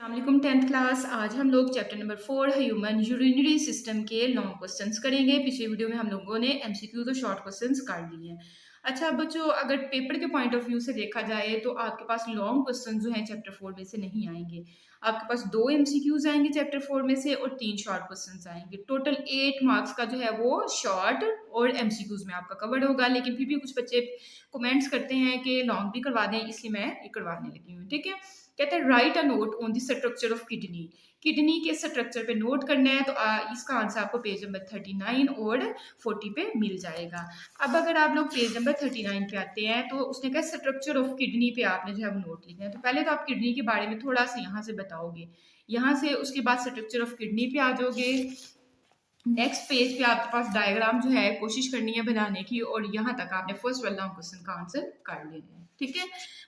अस्सलामुअलैकुम 10th class. आज हम लोग chapter number 4 human urinary system के लॉन्ग क्वेश्चंस करेंगे। पिछले वीडियो में हम लोगों ने एमसीक्यूज और शॉर्ट क्वेश्चंस कर लिए हैं। अच्छा बच्चों, अगर पेपर के पॉइंट ऑफ व्यू से देखा जाए तो आपके पास लॉन्ग क्वेश्चन जो हैं चैप्टर 4 में से नहीं आएंगे। आपके पास 2 एमसीक्यूज आएंगे चैप्टर 4 में से और 3 शॉर्ट क्वेश्चंस आएंगे। टोटल 8 मार्क्स का जो है वो शॉर्ट और एमसीक्यूज में आपका कवर्ड होगा। लेकिन फिर भी कुछ बच्चे कमेंट्स करते हैं कि लॉन्ग भी करवा दें, इसलिए मैं ये करवाने लगी हूँ। ठीक है, कहते हैं right a note on the structure of kidney. Kidney के स्ट्रक्चर पे नोट करना है, तो इसका आंसर आपको पेज नंबर 39 और 40 पे मिल जाएगा। अब अगर आप लोग पेज नंबर 39 पे आते हैं तो उसने कहा स्ट्रक्चर ऑफ किडनी पे आपने जो है वो नोट लिखना है। तो पहले तो आप किडनी के बारे में थोड़ा सा यहाँ से बताओगे, यहाँ से उसके बाद स्ट्रक्चर ऑफ किडनी पे आ जाओगे। नेक्स्ट पेज पे आपके पास डायग्राम जो है कोशिश करनी है बनाने की, और यहाँ तक आपने फर्स्ट वाला क्वेश्चन का आंसर कर लेना है। ठीक है,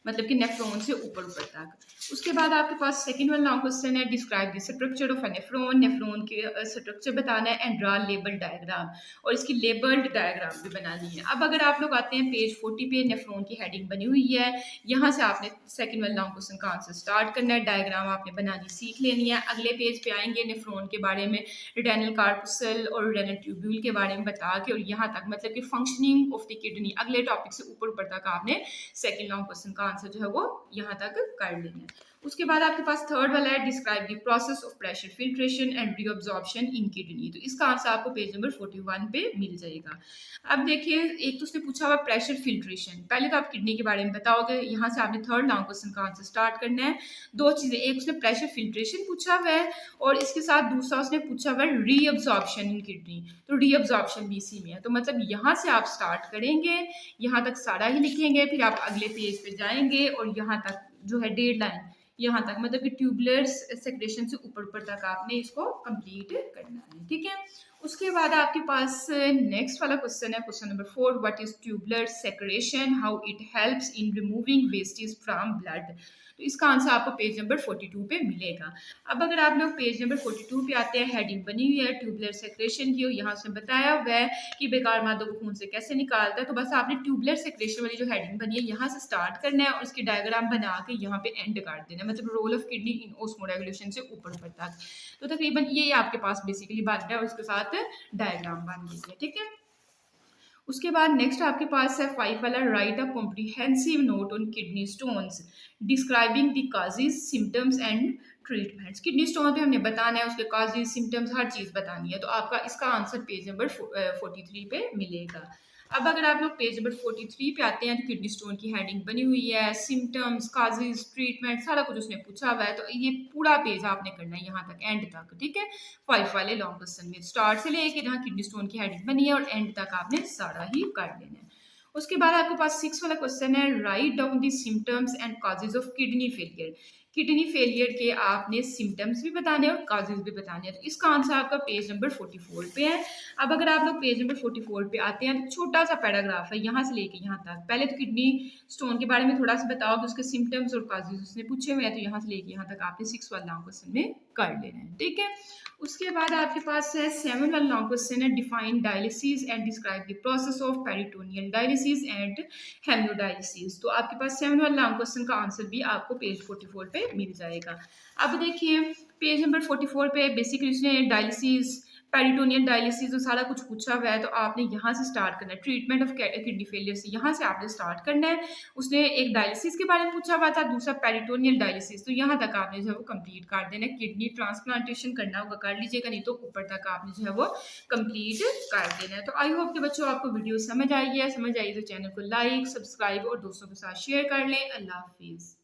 मतलब कि नेफ्रॉन से ऊपर ऊपर तक। उसके बाद आपके पास सेकंड वाला क्वेश्चन है describe the structure of a nephron. Nephron के स्ट्रक्चर बताना है एंड ड्रा लेबल डायग्राम, और इसकी लेबल्ड डायग्राम भी बनानी है। अब अगर आप लोग आते हैं पेज 40 पे, नेफ्रॉन की हेडिंग बनी हुई है, यहाँ से आपने सेकंड वाला क्वेश्चन का आंसर स्टार्ट करना है। डायग्राम आपने बनानी सीख लेनी है। अगले पेज पे आएंगे नेफ्रॉन के बारे में, रेनल कार्पसल और रेनल ट्यूब्यूल के बारे में बता के, और यहाँ तक मतलब कि फंक्शनिंग ऑफ द किडनी अगले टॉपिक से ऊपर ऊपर तक आपने सेकंड लॉन्ग क्वेश्चन का आंसर जो है वो यहाँ तक कर लेना है। उसके बाद आपके पास थर्ड वाला है describe the process of pressure filtration and reabsorption in kidney. तो इसका आंसर आपको पेज नंबर 41 पे मिल जाएगा। अब देखिए, एक तो उसने पूछा हुआ प्रेशर फिल्ट्रेशन। पहले तो आप किडनी के बारे में बताओगे, यहाँ से आपने थर्ड लॉन्ग क्वेश्चन का आंसर स्टार्ट करना है। दो चीजें, एक उसने प्रेशर फिल्ट्रेशन पूछा हुआ है और इसके साथ दूसरा उसने पूछा हुआ है रीअब्जॉर्प्शन इन किडनी। तो रीअब्जॉर्प्शन भी इसी में है। तो मतलब यहाँ से आप स्टार्ट करेंगे, यहाँ तक सारा ही लिखेंगे, फिर आप अगले पेज पे जाएंगे और यहाँ तक जो है डेड लाइन, यहाँ तक मतलब कि ट्यूबुलर सेक्रेशन से ऊपर ऊपर तक आपने इसको कंप्लीट करना है। ठीक है, उसके बाद आपके पास नेक्स्ट वाला क्वेश्चन है question number 4, what is tubular secretion, how it helps in removing wastage from blood. तो इसका आंसर आपको पेज नंबर 42 पे मिलेगा। अब अगर आप लोग पेज नंबर 42 पे आते हैं, हेडिंग बनी हुई है ट्यूबुलर सेक्रेशन की, और यहाँ से बताया हुआ है कि बेकार मादों को खून से कैसे निकालता है। तो बस आपने ट्यूबुलर सेक्रेशन वाली जो हेडिंग बनी है यहाँ से स्टार्ट करना है और उसकी डायग्राम बना के यहाँ पे एंड कर देना है, मतलब role of kidney in osmoregulation से ऊपर ऊपर तक। तो तकरीबन ये आपके पास बेसिकली बात है और उसके साथ डायग्राम बन गई है। ठीक है, उसके बाद नेक्स्ट आपके पास है 5 वाला right a comprehensive note on kidney stones describing the causes symptoms and treatments. Kidney stone पे हमने बताना है, उसके कॉजेज सिम्टम्स हर चीज बतानी है। तो आपका इसका आंसर पेज नंबर 43 पे मिलेगा। अब अगर आप लोग पेज नंबर 43 पे आते हैं तो किडनी स्टोन की हेडिंग बनी हुई है, सिम्टम्स, काजेज, ट्रीटमेंट, सारा कुछ उसने पूछा हुआ है। तो ये पूरा पेज आपने करना है यहाँ तक एंड तक। ठीक है, 5 वाले लॉन्ग क्वेश्चन में स्टार्ट से लेके जहाँ किडनी स्टोन की हेडिंग बनी है और एंड तक आपने सारा ही कर लेना है। उसके बाद आपके पास 6 वाला क्वेश्चन है write down the symptoms and causes of kidney failure. Kidney failure के आपने सिम्टम्स भी बताने हैं और काजेज भी बताने हैं। तो इसका आंसर आपका पेज नंबर 44 पे है। अब अगर आप लोग पेज नंबर 44 पे आते हैं तो छोटा सा पैराग्राफ है यहाँ से लेके यहाँ तक। पहले तो किडनी स्टोन के बारे में थोड़ा सा बताओ कि उसके सिम्टम्स और काजेज उसने पूछे हुए हैं। तो यहाँ से लेके यहाँ तक आपने 6 वाला लॉन्ग क्वेश्चन में कर लेना है। ठीक है, उसके बाद आपके पास है 7 वाला लॉन्ग क्वेश्चन है define dialysis and describe the process of peritoneal dialysis and haemodialysis. तो आपके पास 7 वाला लॉन्ग क्वेश्चन का आंसर भी आपको पेज 44 पे मिल जाएगा। अब देखिए, पेज नंबर 44 पे बेसिकली उसने डायलिसिस, पेरिटोनियल डायलिसिस और सारा कुछ पूछा हुआ है। तो आपने यहाँ से स्टार्ट करना है, ट्रीटमेंट ऑफ किडनी फेलियर से यहाँ से आपने स्टार्ट करना है। उसने एक डायलिसिस के बारे में पूछा हुआ था, दूसरा पेरिटोनियल डायलिसिस। तो यहाँ तक आपने जो है वो कंप्लीट कर देना है। किडनी ट्रांसप्लांटेशन करना होगा कर लीजिएगा, नहीं तो ऊपर तक आपने जो है वो कंप्लीट कर देना है। तो आई होप कि बच्चों आपको वीडियो समझ आई है। समझ आई तो चैनल को लाइक, सब्सक्राइब और दोस्तों के साथ शेयर कर लें। अल्लाह हाफिज़।